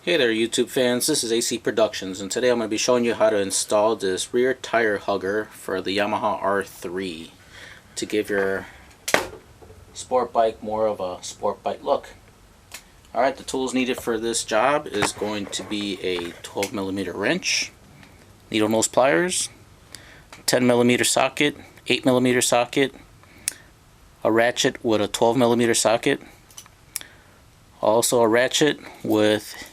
Hey there YouTube fans, this is AC Productions, and today I'm going to be showing you how to install this rear tire hugger for the Yamaha R3 to give your sport bike more of a sport bike look. Alright, the tools needed for this job is going to be a 12mm wrench, needle nose pliers, 10mm socket, 8mm socket, a ratchet with a 12mm socket, also a ratchet with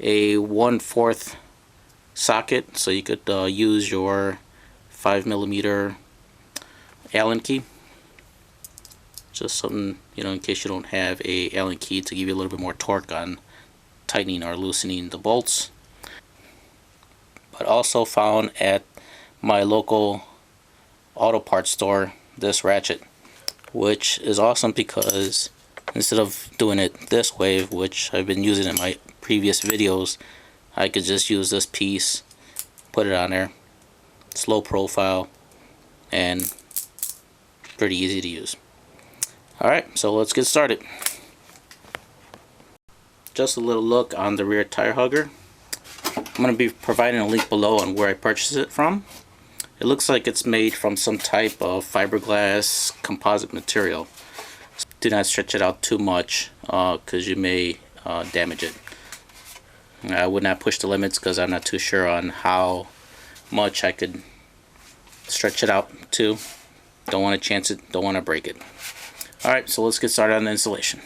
a 1/4 socket, so you could use your 5mm Allen key. Just something, in case you don't have a Allen key to give you a little bit more torque on tightening or loosening the bolts. But also found at my local auto parts store this ratchet, which is awesome because instead of doing it this way, which I've been using in my previous videos, I could just use this piece, put it on there, it's low profile and pretty easy to use. Alright, so let's get started. Just a little look on the rear tire hugger. I'm going to be providing a link below on where I purchased it from. It looks like it's made from some type of fiberglass composite material. Do not stretch it out too much because you may damage it. I would not push the limits because I'm not too sure on how much I could stretch it out to. Don't want to chance it, don't want to break it. Alright, so let's get started on the installation.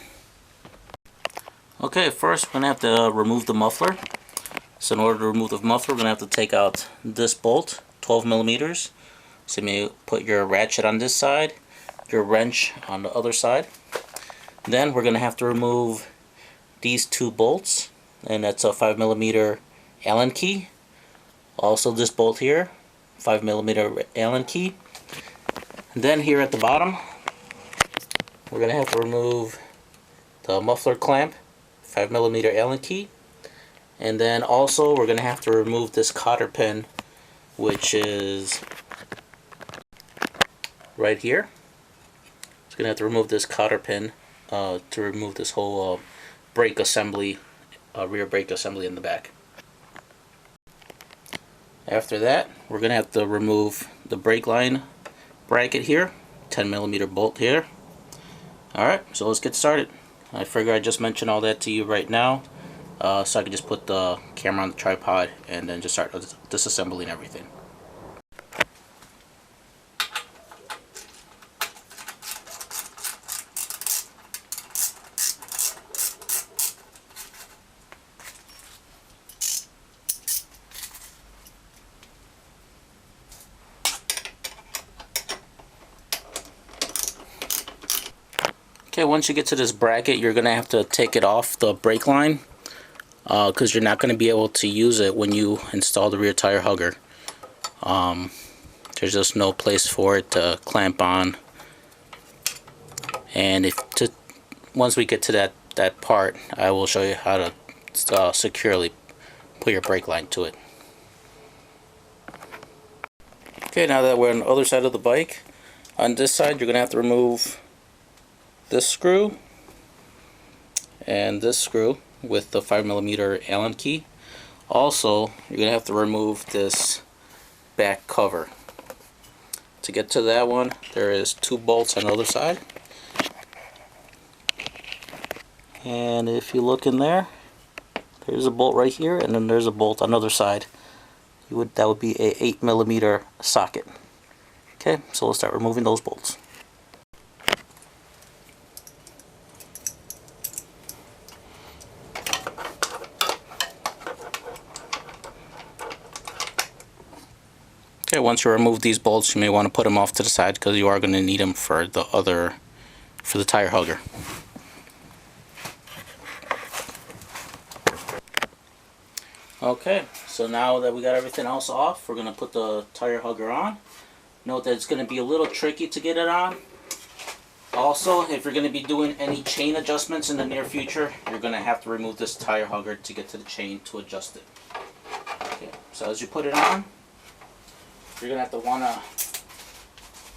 Okay, first we're going to have to remove the muffler. So in order to remove the muffler, we're going to have to take out this bolt, 12mm. So you may put your ratchet on this side, your wrench on the other side. Then we're going to have to remove these two bolts, and that's a 5mm Allen key. Also this bolt here, 5mm Allen key. And then here at the bottom, we're going to have to remove the muffler clamp, 5mm Allen key. And then also we're going to have to remove this cotter pin, which is right here. So we're going to have to remove this cotter pin to remove this whole brake assembly, rear brake assembly in the back. After that, we're going to have to remove the brake line bracket here, 10mm bolt here. Alright, so let's get started. I figure I just mentioned all that to you right now, so I can just put the camera on the tripod and then just start disassembling everything. Okay, once you get to this bracket, you're going to have to take it off the brake line because you're not going to be able to use it when you install the rear tire hugger. There's just no place for it to clamp on. And once we get to that part, I will show you how to securely put your brake line to it. Okay, now that we're on the other side of the bike, on this side you're going to have to remove this screw and this screw with the 5mm Allen key. Also, you're going to have to remove this back cover. To get to that one, there is two bolts on the other side. And if you look in there, there's a bolt right here, and then there's a bolt on the other side. That would be a 8mm socket. Okay, so let's start removing those bolts. Okay, once you remove these bolts, you may want to put them off to the side because you are going to need them for the tire hugger. Okay, so now that we got everything else off, we're going to put the tire hugger on. Note that it's going to be a little tricky to get it on. Also, if you're going to be doing any chain adjustments in the near future, you're going to have to remove this tire hugger to get to the chain to adjust it. Okay, so as you put it on, you're going to have to want to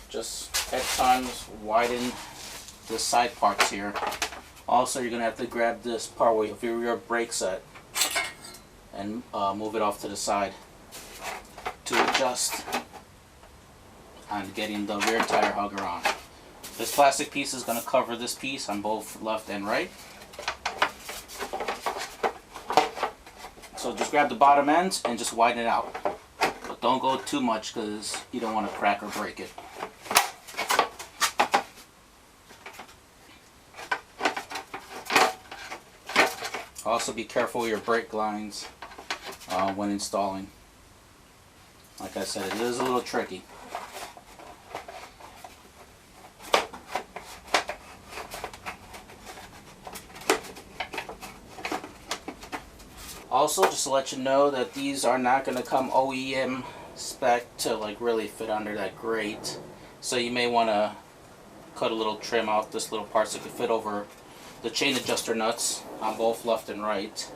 just at times widen the side parts here. Also, you're going to have to grab this part of your rear brake set and move it off to the side to adjust on getting the rear tire hugger on. This plastic piece is going to cover this piece on both left and right. So just grab the bottom end and just widen it out. But don't go too much because you don't want to crack or break it. Also be careful with your brake lines when installing. Like I said, it is a little tricky. Also, just to let you know that these are not going to come OEM spec to like really fit under that grate. So you may want to cut a little trim out this little part so it can fit over the chain adjuster nuts on both left and right.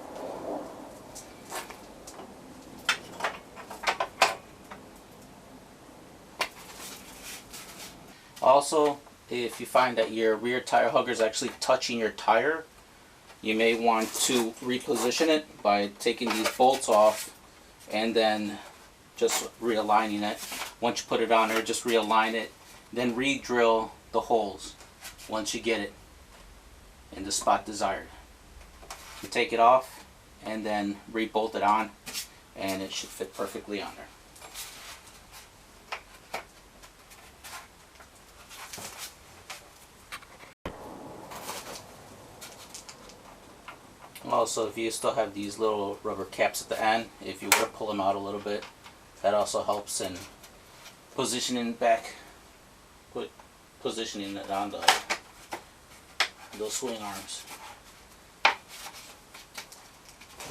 Also, if you find that your rear tire hugger is actually touching your tire, you may want to reposition it by taking these bolts off and then just realigning it. Once you put it on there, just realign it, then re-drill the holes once you get it in the spot desired. You take it off and then re-bolt it on, and it should fit perfectly on there. Also, if you still have these little rubber caps at the end, if you were to pull them out a little bit, that also helps in positioning positioning it on those swing arms.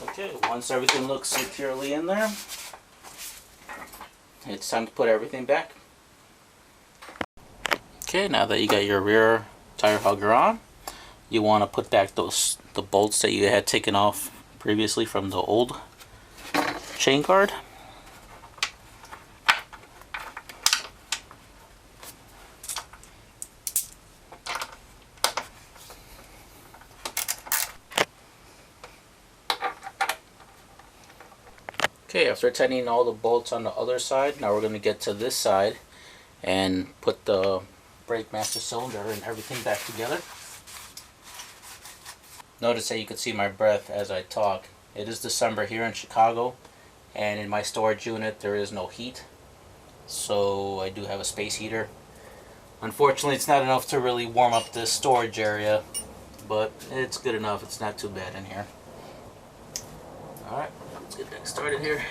Okay, once everything looks securely in there, it's time to put everything back. Okay, now that you got your rear tire hugger on, you want to put back the bolts that you had taken off previously from the old chain guard. Okay, after tightening all the bolts on the other side, now we're going to get to this side and put the brake master cylinder and everything back together. Notice that you can see my breath as I talk. It is December here in Chicago, and in my storage unit there is no heat, so I do have a space heater. Unfortunately, it's not enough to really warm up this storage area, but it's good enough. It's not too bad in here. Alright, let's get that started here.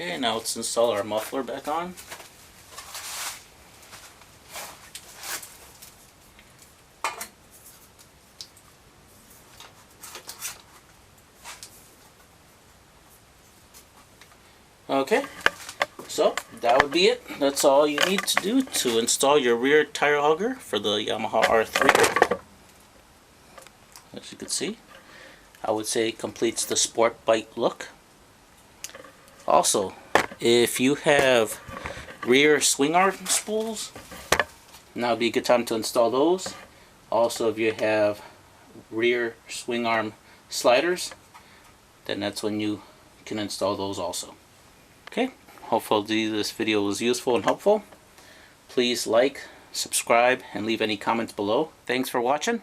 Okay, now let's install our muffler back on. Okay, so that would be it. That's all you need to do to install your rear tire hugger for the Yamaha R3. As you can see, I would say it completes the sport bike look. Also, if you have rear swing arm spools, now would be a good time to install those. Also, if you have rear swing arm sliders, then that's when you can install those also. Okay, hopefully this video was useful and helpful. Please like, subscribe, and leave any comments below. Thanks for watching.